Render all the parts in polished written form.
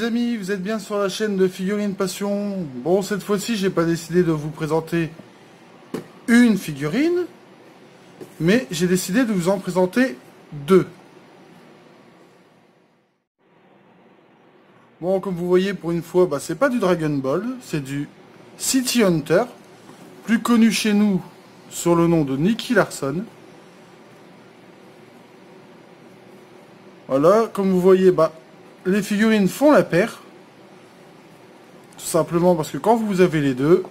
amis, vous êtes bien sur la chaîne de Figurines Passion. Bon, cette fois-ci, j'ai pas décidé de vous présenter une figurine, mais j'ai décidé de vous en présenter deux. Bon, comme vous voyez, pour une fois, c'est pas du Dragon Ball, c'est du City Hunter, plus connu chez nous sur le nom de Nicky Larson. Voilà, comme vous voyez, les figurines font la paire. Tout simplement parce que quand vous avez les deux,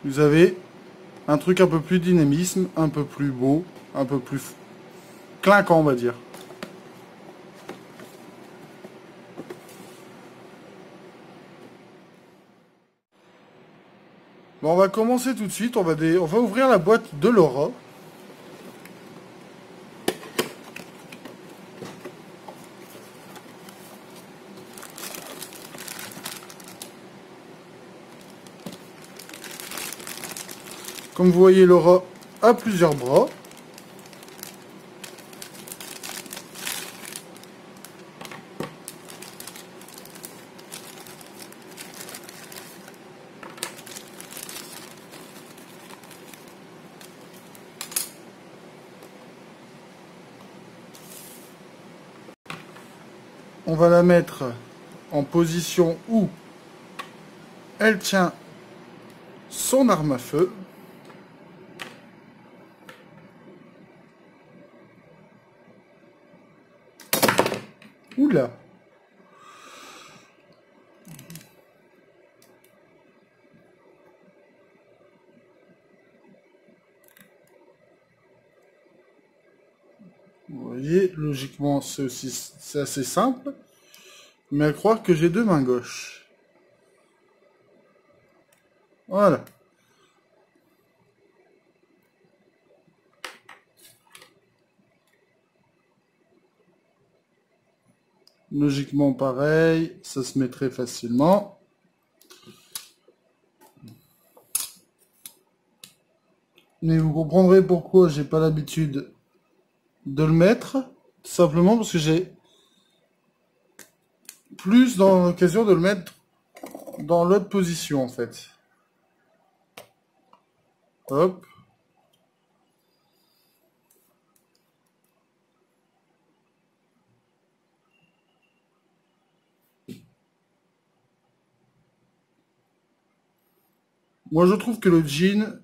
vous avez un truc un peu plus dynamisme, un peu plus beau, un peu plus clinquant, on va dire. Bon, on va commencer tout de suite. On va ouvrir la boîte de Laura. Comme vous voyez, Laura a plusieurs bras. On va la mettre en position où elle tient son arme à feu. Oula! Vous voyez, logiquement, c'est assez simple. Mais à croire que j'ai deux mains gauches. Voilà. Logiquement pareil, ça se met très facilement. Mais vous comprendrez pourquoi j'ai pas l'habitude de le mettre. Tout simplement parce que j'ai plus dans l'occasion de le mettre dans l'autre position en fait. Hop. Moi, je trouve que le jean,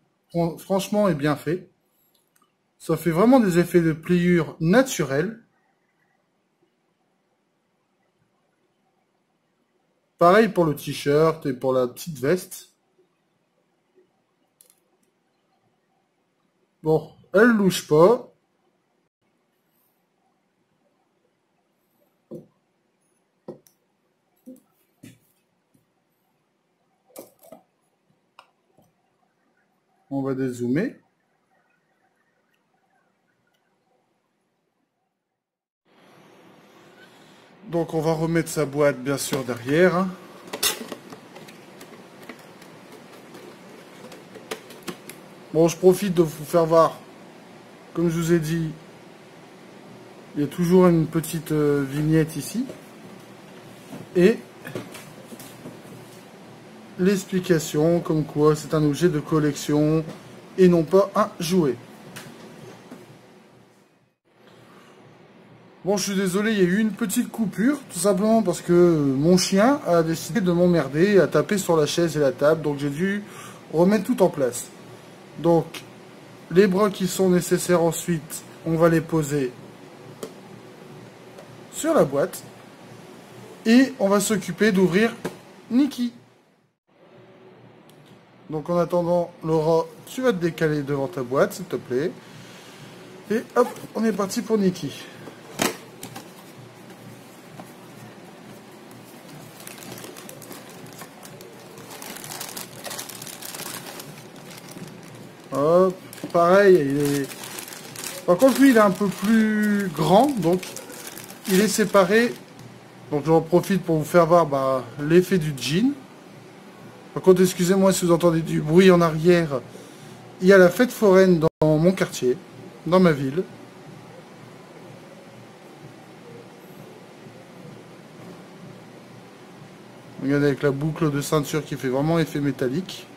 franchement, est bien fait. Ça fait vraiment des effets de pliure naturels. Pareil pour le t-shirt et pour la petite veste. Bon, elle louche pas. On va dézoomer. Donc on va remettre sa boîte bien sûr derrière. Bon, je profite de vous faire voir, comme je vous ai dit, il y a toujours une petite vignette ici. Et l'explication comme quoi c'est un objet de collection et non pas un jouet. Bon, je suis désolé, il y a eu une petite coupure, tout simplement parce que mon chien a décidé de m'emmerder et a tapé sur la chaise et la table, donc j'ai dû remettre tout en place. Donc, les bras qui sont nécessaires ensuite, on va les poser sur la boîte et on va s'occuper d'ouvrir Nicky. Donc en attendant, Laura, tu vas te décaler devant ta boîte, s'il te plaît. Et hop, on est parti pour Nicky. Hop, pareil, il est... Par contre, lui, il est un peu plus grand, donc il est séparé. Donc j'en profite pour vous faire voir l'effet du jean. Par contre, excusez-moi si vous entendez du bruit en arrière. Il y a la fête foraine dans mon quartier, dans ma ville. Regardez avec la boucle de ceinture qui fait vraiment effet métallique.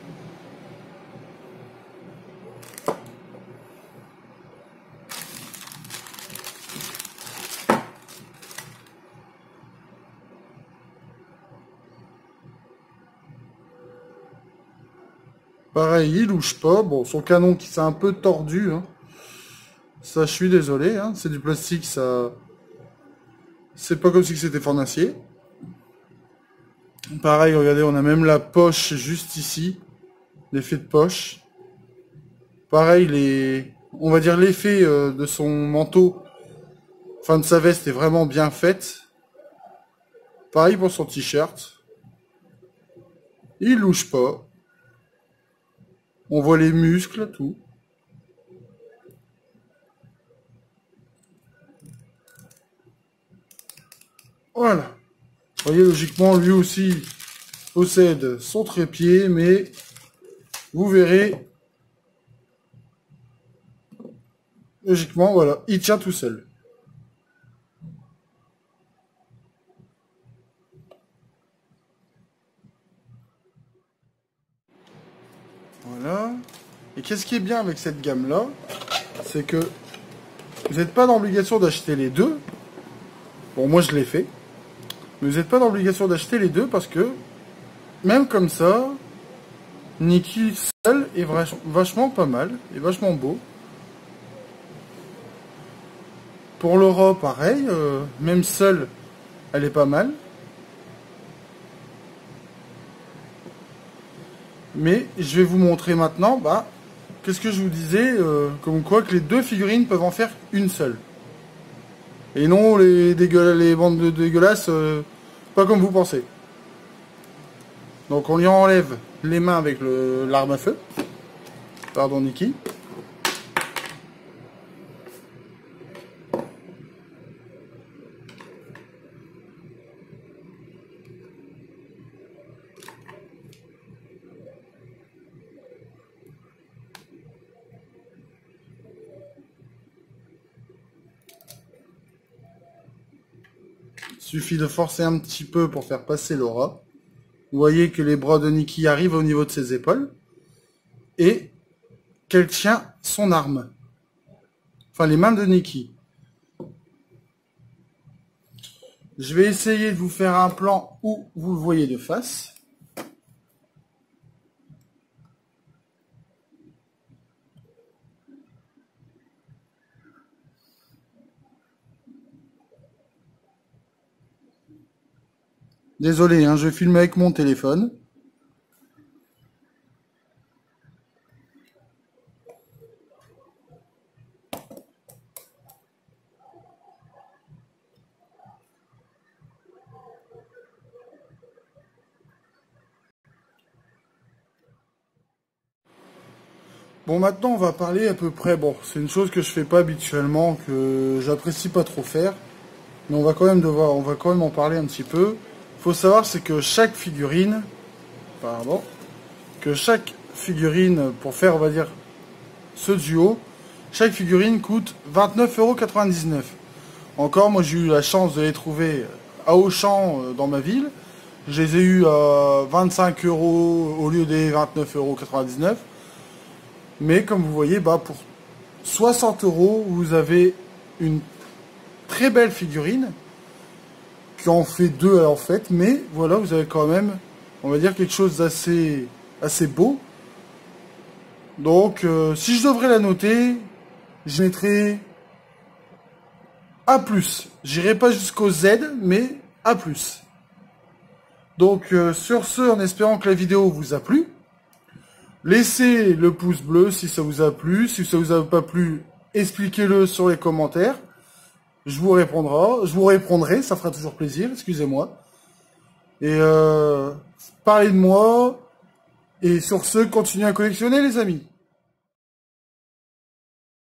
Pareil, il louche pas. Bon, son canon qui s'est un peu tordu. Hein. Ça, je suis désolé. Hein. C'est du plastique, ça... C'est pas comme si c'était fait en acier. Pareil, regardez, on a même la poche juste ici. L'effet de poche. Pareil, on va dire l'effet de son manteau, enfin de sa veste, est vraiment bien faite. Pareil pour son t-shirt. Il louche pas. On voit les muscles, tout. Voilà. Vous voyez, logiquement, lui aussi possède son trépied, mais vous verrez, logiquement, voilà, il tient tout seul. Voilà. Et qu'est-ce qui est bien avec cette gamme-là, c'est que vous n'êtes pas dans l'obligation d'acheter les deux. Bon, moi je l'ai fait. Mais vous n'êtes pas dans l'obligation d'acheter les deux parce que, même comme ça, Nikki seul est vachement pas mal, est vachement beau. Pour Laura, pareil, même seule, elle est pas mal. Mais je vais vous montrer maintenant, bah, qu'est-ce que je vous disais, comme quoi que les deux figurines peuvent en faire une seule. Et non les bandes de dégueulasses, pas comme vous pensez. Donc on lui enlève les mains avec l'arme à feu. Pardon Nikki. Il suffit de forcer un petit peu pour faire passer Laura. Vous voyez que les bras de Nikki arrivent au niveau de ses épaules. Et qu'elle tient son arme. Enfin, les mains de Nikki. Je vais essayer de vous faire un plan où vous le voyez de face. Désolé, hein, je filme avec mon téléphone. Bon, maintenant on va parler à peu près, bon, c'est une chose que je fais pas habituellement, que j'apprécie pas trop faire, mais on va quand même en parler un petit peu. Faut savoir, c'est que chaque figurine, pour faire, on va dire, ce duo, chaque figurine coûte 29,99 €. Encore, moi j'ai eu la chance de les trouver à Auchan dans ma ville. Je les ai eu à 25 € au lieu des 29,99 €. Mais comme vous voyez, bah, pour 60 €, vous avez une très belle figurine, qui en fait deux en fait, mais voilà, vous avez quand même, on va dire, quelque chose d'assez beau. Donc, si je devrais la noter, je mettrais A+. J'irai pas jusqu'au Z, mais A+. Donc, sur ce, en espérant que la vidéo vous a plu, laissez le pouce bleu si ça vous a plu. Si ça vous a pas plu, expliquez-le sur les commentaires. Je vous répondrai, ça fera toujours plaisir, excusez-moi. Et parlez de moi. Et sur ce, continuez à collectionner les amis.